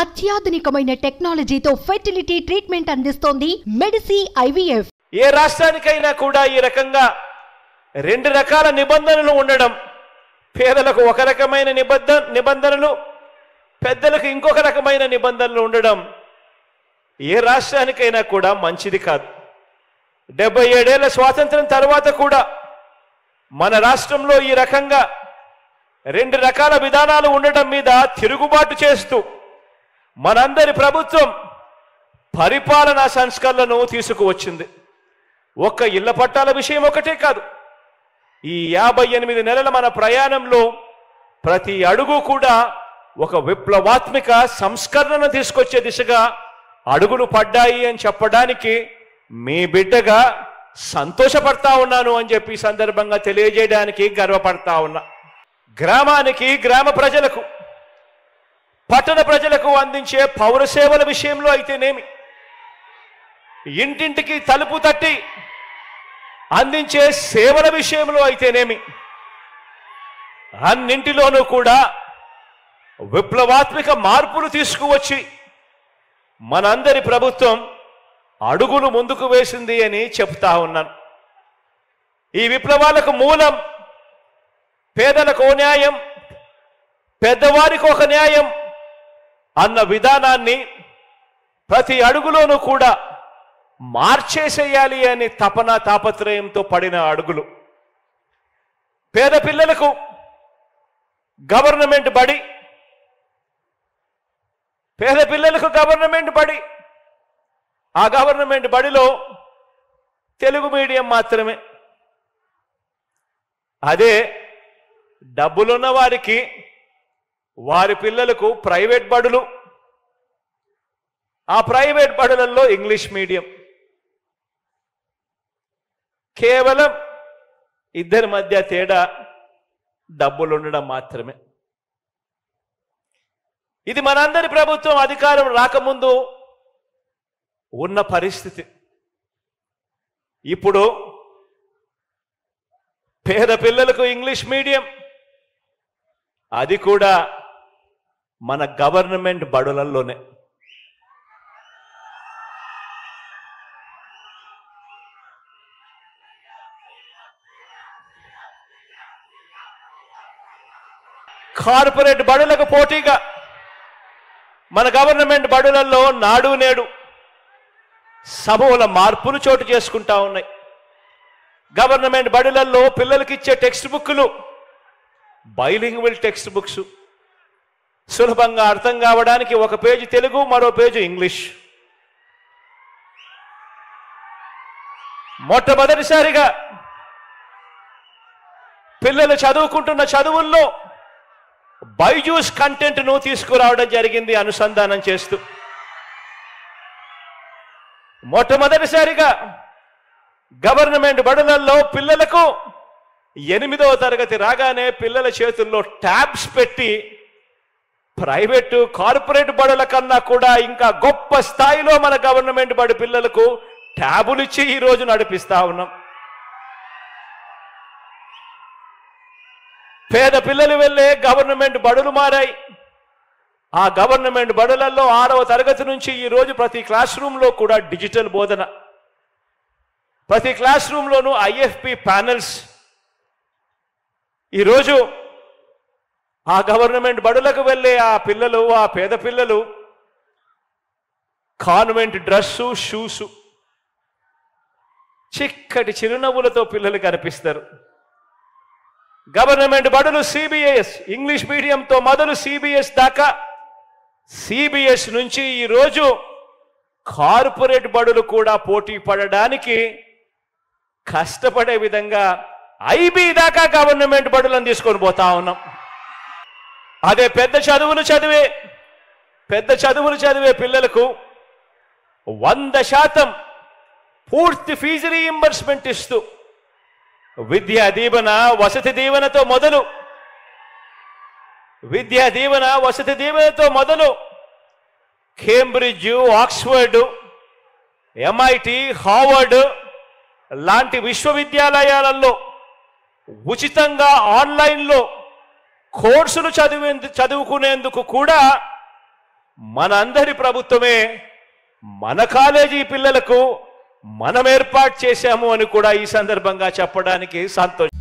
అత్యాధునికమైన టెక్నాలజీతో fertility treatment అందిస్తోంది Medici IVF. ఏ రాష్ట్రానికైనా కూడా ఈ రకంగా రెండు రకాల నిబంధనలు ఉండడం, పేదలకు ఒక రకమైన నిబంధనలు, పెద్దలకు ఇంకొక రకమైన నిబంధనలు ఉండడం ఏ రాష్ట్రానికైనా కూడా మంచిది కాదు. 77 ఏళ్ల స్వాతంత్రం తర్వాత కూడా మన రాష్ట్రంలో ఈ రకంగా రెండు రకాల విధానాలు ఉండటం మీద తిరుగుబాటు చేస్తూ మనందరి ప్రభుత్వం పరిపాలనా సంస్కరణలను తీసుకువచ్చింది. ఒక్క ఇళ్ల పట్టాల విషయం ఒకటే కాదు, ఈ 58 నెలల మన ప్రయాణంలో ప్రతి అడుగు కూడా ఒక విప్లవాత్మక సంస్కరణను తీసుకొచ్చే దిశగా అడుగులు పడ్డాయి అని చెప్పడానికి మీ బిడ్డగా సంతోషపడతా ఉన్నాను అని చెప్పి ఈ సందర్భంగా తెలియజేయడానికి గర్వపడతా ఉన్నా. గ్రామానికి, గ్రామ ప్రజలకు, పట్టణ ప్రజలకు అందించే పౌర సేవల విషయంలో అయితేనేమి, ఇంటింటికి తలుపు తట్టి అందించే సేవల విషయంలో అయితేనేమి, అన్నింటిలోనూ కూడా విప్లవాత్మక మార్పులు తీసుకువచ్చి మనందరి ప్రభుత్వం అడుగులు ముందుకు వేసింది అని చెప్తా ఉన్నాను. ఈ విప్లవాలకు మూలం పేదలకు ఓ న్యాయం, పెద్దవారికి ఒక న్యాయం అన్న విధానాన్ని ప్రతి అడుగులోనూ కూడా మార్చేసేయాలి అని తపన తాపత్రయంతో పడిన అడుగులు. పేద పిల్లలకు గవర్నమెంట్ బడి, పేద పిల్లలకు గవర్నమెంట్ బడి, ఆ గవర్నమెంట్ బడిలో తెలుగు మీడియం మాత్రమే. అదే డబ్బులున్న వారికి వారి పిల్లలకు ప్రైవేట్ బడులు, ఆ ప్రైవేట్ బడులలో ఇంగ్లీష్ మీడియం. కేవలం ఇద్దరి మధ్య తేడా డబ్బులు ఉండడం మాత్రమే. ఇది మనందరి ప్రభుత్వం అధికారం రాకముందు ఉన్న పరిస్థితి. ఇప్పుడు పేద పిల్లలకు ఇంగ్లీష్ మీడియం, అది కూడా మన గవర్నమెంట్ బడులలోనే. కార్పొరేట్ బడులకు పోటీగా మన గవర్నమెంట్ బడులలో నాడు నేడు సమూల మార్పులు చోటు చేసుకుంటా ఉన్నాయి. గవర్నమెంట్ బడులలో పిల్లలకి ఇచ్చే టెక్స్ట్ బుక్లు బైలింగ్వల్ టెక్స్ట్ బుక్స్, సులభంగా అర్థం కావడానికి ఒక పేజీ తెలుగు, మరో పేజీ ఇంగ్లీష్. మొట్టమొదటిసారిగా పిల్లలు చదువుకుంటున్న చదువుల్లో బైజూస్ కంటెంట్ను తీసుకురావడం జరిగింది అనుసంధానం చేస్తూ. మొట్టమొదటిసారిగా గవర్నమెంట్ బడులలో పిల్లలకు 8వ తరగతి రాగానే పిల్లల చేతుల్లో ట్యాబ్స్ పెట్టి ప్రైవేటు కార్పొరేట్ బడుల కన్నా కూడా ఇంకా గొప్ప స్థాయిలో మన గవర్నమెంట్ బడి పిల్లలకు ట్యాబులు ఇచ్చి ఈరోజు నడిపిస్తా ఉన్నాం. పేద పిల్లలు వెళ్ళే గవర్నమెంట్ బడులు మారాయి. ఆ గవర్నమెంట్ బడులలో 6వ తరగతి నుంచి ఈరోజు ప్రతి క్లాస్ రూమ్లో కూడా డిజిటల్ బోధన, ప్రతి క్లాస్ రూమ్లోనూ ఐఎఫ్పి ప్యానెల్స్. ఈరోజు ఆ గవర్నమెంట్ బడులకు వెళ్ళే ఆ పిల్లలు, ఆ పేద పిల్లలు కాన్వెంట్ డ్రెస్సు, షూసు, చిక్కటి చిరునవ్వులతో పిల్లలు కనిపిస్తారు. గవర్నమెంట్ బడులు సిబిఎస్, ఇంగ్లీష్ మీడియంతో మొదలు సిబిఎస్ దాకా, సిబిఎస్ నుంచి ఈరోజు కార్పొరేట్ బడులు కూడా పోటీ పడడానికి కష్టపడే విధంగా ఐబీ దాకా గవర్నమెంట్ బడులను తీసుకొని పోతా ఉన్నాం. అదే పెద్ద చదువులు చదివే పిల్లలకు 100% పూర్తి ఫీజు రీయింబర్స్మెంట్ ఇస్తూ విద్యా దీవెన, వసతి దీవెనతో మొదలు కేంబ్రిడ్జ్, ఆక్స్ఫర్డ్, ఎంఐటి, హార్వర్డ్ లాంటి విశ్వవిద్యాలయాలలో ఉచితంగా ఆన్లైన్లో కోర్సులు చదువుకునేందుకు కూడా మన అందరి ప్రభుత్వమే మన కాలేజీ పిల్లలకు మనం ఏర్పాటు చేశాము అని కూడా ఈ సందర్భంగా చెప్పడానికి సంతోషం.